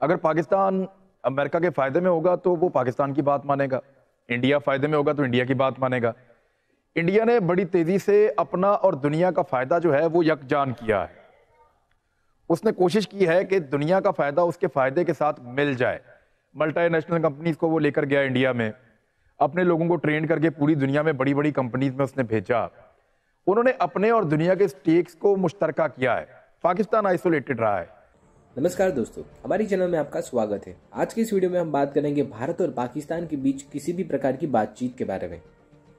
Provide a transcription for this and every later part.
अगर पाकिस्तान अमेरिका के फायदे में होगा तो वो पाकिस्तान की बात मानेगा, इंडिया फायदे में होगा तो इंडिया की बात मानेगा। इंडिया ने बड़ी तेजी से अपना और दुनिया का फायदा जो है वो यकजान किया है। उसने कोशिश की है कि दुनिया का फायदा उसके फायदे के साथ मिल जाए। मल्टीनेशनल कंपनीज को वो लेकर गया इंडिया में, अपने लोगों को ट्रेन करके पूरी दुनिया में बड़ी बड़ी कंपनीज में उसने भेजा। उन्होंने अपने और दुनिया के स्टेक्स को मुश्तरका किया है। पाकिस्तान आइसोलेटेड रहा है। नमस्कार दोस्तों, हमारी चैनल में आपका स्वागत है। आज की इस वीडियो में हम बात करेंगे भारत और पाकिस्तान के बीच किसी भी प्रकार की बातचीत के बारे में।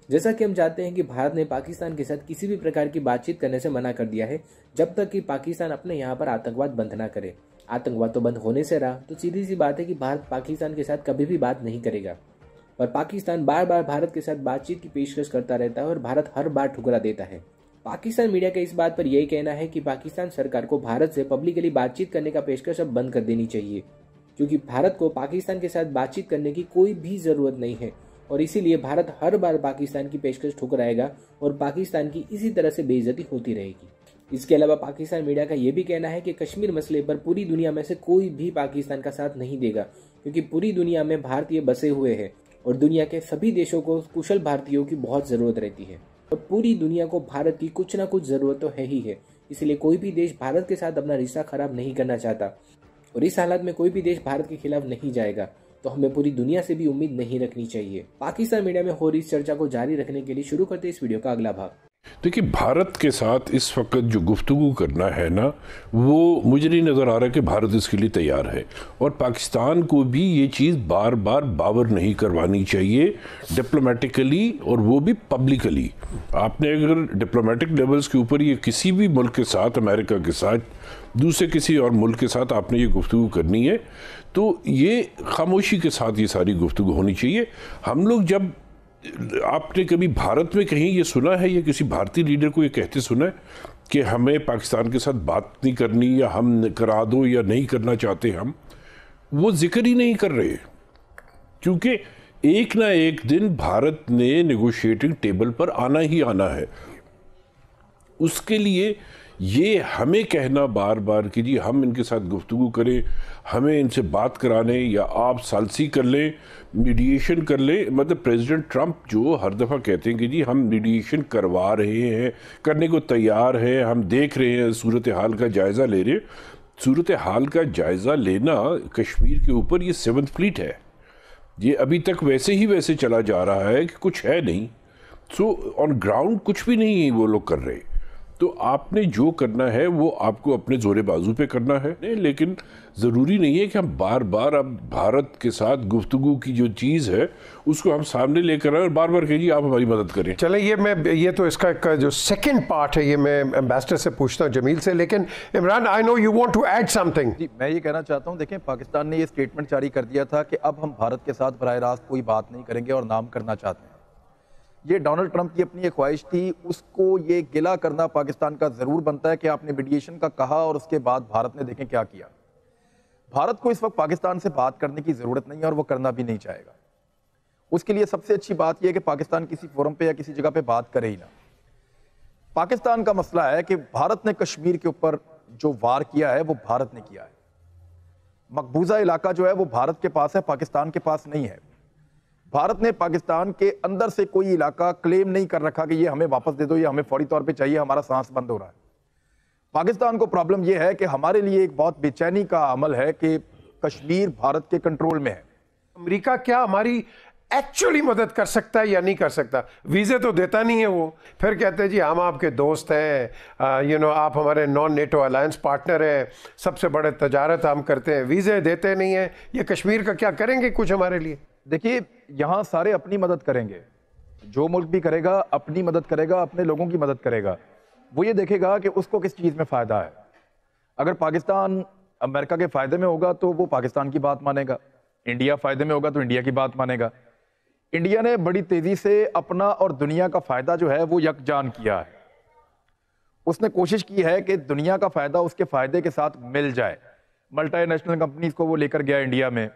जैसा कि हम जानते हैं कि भारत ने पाकिस्तान के साथ किसी भी प्रकार की बातचीत करने से मना कर दिया है जब तक कि पाकिस्तान अपने यहाँ पर आतंकवाद बंद ना करे। आतंकवाद तो बंद होने से रहा तो सीधी सी बात है कि भारत पाकिस्तान के साथ कभी भी बात नहीं करेगा। पर पाकिस्तान बार बार भारत के साथ बातचीत की पेशकश करता रहता है और भारत हर बार ठुकरा देता है। पाकिस्तान मीडिया का इस बात पर यही कहना है कि पाकिस्तान सरकार को भारत से पब्लिकली बातचीत करने का पेशकश अब बंद कर देनी चाहिए, क्योंकि भारत को पाकिस्तान के साथ बातचीत करने की कोई भी जरूरत नहीं है और इसीलिए भारत हर बार पाकिस्तान की पेशकश ठुकराएगा और पाकिस्तान की इसी तरह से बेइज्जती होती रहेगी। इसके अलावा पाकिस्तान मीडिया का यह भी कहना है कि कश्मीर मसले पर पूरी दुनिया में से कोई भी पाकिस्तान का साथ नहीं देगा, क्योंकि पूरी दुनिया में भारतीय बसे हुए हैं और दुनिया के सभी देशों को कुशल भारतीयों की बहुत जरूरत रहती है और पूरी दुनिया को भारत की कुछ ना कुछ जरूरत तो है ही है। इसलिए कोई भी देश भारत के साथ अपना रिश्ता खराब नहीं करना चाहता और इस हालत में कोई भी देश भारत के खिलाफ नहीं जाएगा, तो हमें पूरी दुनिया से भी उम्मीद नहीं रखनी चाहिए। पाकिस्तान मीडिया में हो रही इस चर्चा को जारी रखने के लिए शुरू करते इस वीडियो का अगला भाग। देखिए, भारत के साथ इस वक्त जो गुफ्तगू करना है ना, वो मुझे नहीं नज़र आ रहा कि भारत इसके लिए तैयार है और पाकिस्तान को भी ये चीज़ बार बार बावर नहीं करवानी चाहिए डिप्लोमेटिकली, और वो भी पब्लिकली। आपने अगर डिप्लोमेटिक लेवल्स के ऊपर ये किसी भी मुल्क के साथ, अमेरिका के साथ, दूसरे किसी और मुल्क के साथ आपने ये गुफ्तगू करनी है तो ये खामोशी के साथ ये सारी गुफ्तगू होनी चाहिए। हम लोग जब, आपने कभी भारत में कहीं ये सुना है या किसी भारतीय लीडर को ये कहते सुना है कि हमें पाकिस्तान के साथ बात नहीं करनी या हम करा दो या नहीं करना चाहते? हम वो जिक्र ही नहीं कर रहे, क्योंकि एक ना एक दिन भारत ने नेगोशिएटिंग टेबल पर आना ही आना है। उसके लिए ये हमें कहना बार बार कि जी हम इनके साथ गुफ्तगू करें, हमें इनसे बात कराने, या आप सालसी कर लें, मीडिएशन कर लें। मतलब प्रेसिडेंट ट्रंप जो हर दफ़ा कहते हैं कि जी हम मीडिएशन करवा रहे हैं, करने को तैयार हैं, हम देख रहे हैं, सूरत हाल का जायज़ा ले रहे हैं। सूरत हाल का जायज़ा लेना कश्मीर के ऊपर ये 7th फ्लीट है, ये अभी तक वैसे ही वैसे चला जा रहा है कि कुछ है नहीं। सो ऑन ग्राउंड कुछ भी नहीं वो लोग कर रहे। तो आपने जो करना है वो आपको अपने जोरे बाजू पे करना है, लेकिन ज़रूरी नहीं है कि हम बार बार अब भारत के साथ गुफ्तगू की जो चीज़ है उसको हम सामने लेकर आए और बार बार कहिए आप हमारी मदद करें। चले, ये तो इसका जो सेकंड पार्ट है ये मैं एम्बेसडर से पूछता हूँ, जमील से। लेकिन Imran, I know you want to add something. जी, मैं ये कहना चाहता हूँ, देखें, पाकिस्तान ने ये स्टेटमेंट जारी कर दिया था कि अब हम भारत के साथ बराह रास्त कोई बात नहीं करेंगे और नाम करना चाहते हैं। ये डोनाल्ड ट्रंप की अपनी एक ख्वाहिश थी, उसको ये गिला करना पाकिस्तान का जरूर बनता है कि आपने मीडिएशन का कहा और उसके बाद भारत ने देखें क्या किया। भारत को इस वक्त पाकिस्तान से बात करने की जरूरत नहीं है और वो करना भी नहीं चाहेगा। उसके लिए सबसे अच्छी बात यह है कि पाकिस्तान किसी फोरम पे या किसी जगह पे बात करे ही ना। पाकिस्तान का मसला है कि भारत ने कश्मीर के ऊपर जो वार किया है वो भारत ने किया है। मकबूजा इलाका जो है वो भारत के पास है, पाकिस्तान के पास नहीं है। भारत ने पाकिस्तान के अंदर से कोई इलाका क्लेम नहीं कर रखा कि ये हमें वापस दे दो, ये हमें फौरी तौर पे चाहिए, हमारा सांस बंद हो रहा है। पाकिस्तान को प्रॉब्लम यह है कि हमारे लिए एक बहुत बेचैनी का अमल है कि कश्मीर भारत के कंट्रोल में है। अमेरिका क्या हमारी एक्चुअली मदद कर सकता है या नहीं कर सकता? वीज़े तो देता नहीं है वो, फिर कहते हैं जी हम आपके दोस्त हैं, आप हमारे नॉन नेटो अलायंस पार्टनर हैं, सबसे बड़े तजारत हम करते हैं, वीज़े देते नहीं हैं। ये कश्मीर का क्या करेंगे कुछ हमारे लिए? देखिए, यहां सारे अपनी मदद करेंगे, जो मुल्क भी करेगा अपनी मदद करेगा, अपने लोगों की मदद करेगा। वो ये देखेगा कि उसको किस चीज़ में फ़ायदा है। अगर पाकिस्तान अमेरिका के फ़ायदे में होगा तो वो पाकिस्तान की बात मानेगा, इंडिया फ़ायदे में होगा तो इंडिया की बात मानेगा। इंडिया ने बड़ी तेज़ी से अपना और दुनिया का फ़ायदा जो है वो यकजान किया है। उसने कोशिश की है कि दुनिया का फ़ायदा उसके फ़ायदे के साथ मिल जाए। मल्टीनेशनल कंपनीज को वो लेकर गया इंडिया में,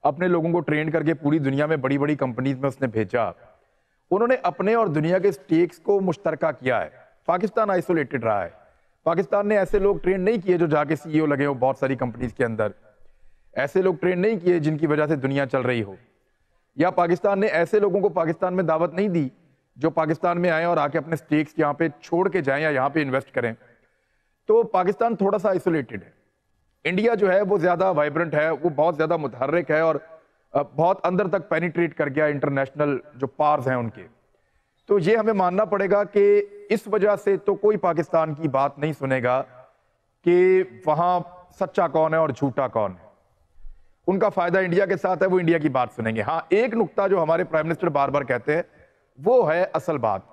अपने लोगों को ट्रेन करके पूरी दुनिया में बड़ी बड़ी कंपनीज में उसने भेजा। उन्होंने अपने और दुनिया के स्टेक्स को मुश्तरका किया है। पाकिस्तान आइसोलेटेड रहा है। पाकिस्तान ने ऐसे लोग ट्रेन नहीं किए जो जाके सीईओ लगे हो बहुत सारी कंपनीज के अंदर। ऐसे लोग ट्रेन नहीं किए जिनकी वजह से दुनिया चल रही हो, या पाकिस्तान ने ऐसे लोगों को पाकिस्तान में दावत नहीं दी जो पाकिस्तान में आए और आके अपने स्टेक्स यहाँ पे छोड़ के जाएं या यहाँ पे इन्वेस्ट करें। तो पाकिस्तान थोड़ा सा आइसोलेटेड है। इंडिया जो है वो ज्यादा वाइब्रेंट है, वो बहुत ज्यादा मुतहर्रिक है और बहुत अंदर तक पेनिट्रेट कर गया इंटरनेशनल जो पार्स हैं उनके। तो ये हमें मानना पड़ेगा कि इस वजह से तो कोई पाकिस्तान की बात नहीं सुनेगा कि वहां सच्चा कौन है और झूठा कौन है। उनका फायदा इंडिया के साथ है, वो इंडिया की बात सुनेंगे। हाँ, एक नुक्ता जो हमारे प्राइम मिनिस्टर बार बार कहते हैं वो है असल बात,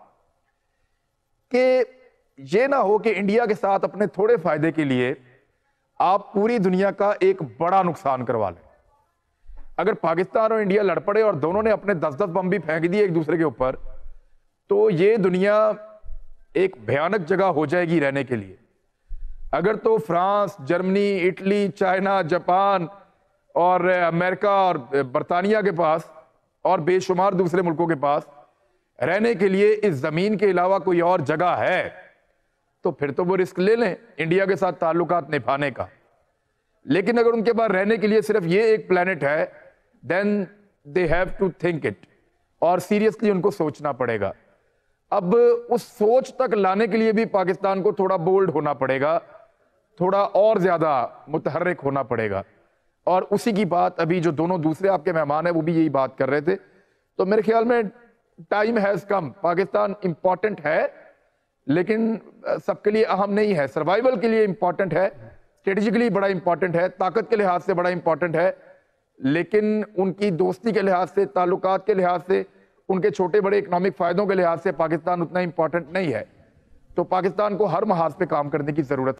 कि ये ना हो कि इंडिया के साथ अपने थोड़े फायदे के लिए आप पूरी दुनिया का एक बड़ा नुकसान करवा लें। अगर पाकिस्तान और इंडिया लड़ पड़े और दोनों ने अपने 10-10 बम भी फेंक दिए एक दूसरे के ऊपर, तो ये दुनिया एक भयानक जगह हो जाएगी रहने के लिए। अगर तो France, Germany, Italy, China, Japan और अमेरिका और बरतानिया के पास और बेशुमार दूसरे मुल्कों के पास रहने के लिए इस जमीन के अलावा कोई और जगह है, तो फिर तो वो रिस्क ले लें इंडिया के साथ ताल्लुकात निभाने का। लेकिन अगर उनके पास रहने के लिए सिर्फ ये एक प्लेनेट है, then they have to think it, और सीरियसली उनको सोचना पड़ेगा। अब उस सोच तक लाने के लिए भी पाकिस्तान को थोड़ा बोल्ड होना पड़ेगा, थोड़ा और ज्यादा मुतहर्रिक होना पड़ेगा। और उसी की बात अभी जो दोनों दूसरे आपके मेहमान हैं वो भी यही बात कर रहे थे। तो मेरे ख्याल में time has come. Pakistan important है लेकिन सबके लिए अहम नहीं है। सर्वाइवल के लिए इंपॉर्टेंट है, स्ट्रेटेजिकली बड़ा इंपॉर्टेंट है, ताकत के लिहाज से बड़ा इंपॉर्टेंट है, लेकिन उनकी दोस्ती के लिहाज से, ताल्लुकात के लिहाज से, उनके छोटे बड़े इकोनॉमिक फायदों के लिहाज से पाकिस्तान उतना इंपॉर्टेंट नहीं है। तो पाकिस्तान को हर महाज पे काम करने की जरूरत है।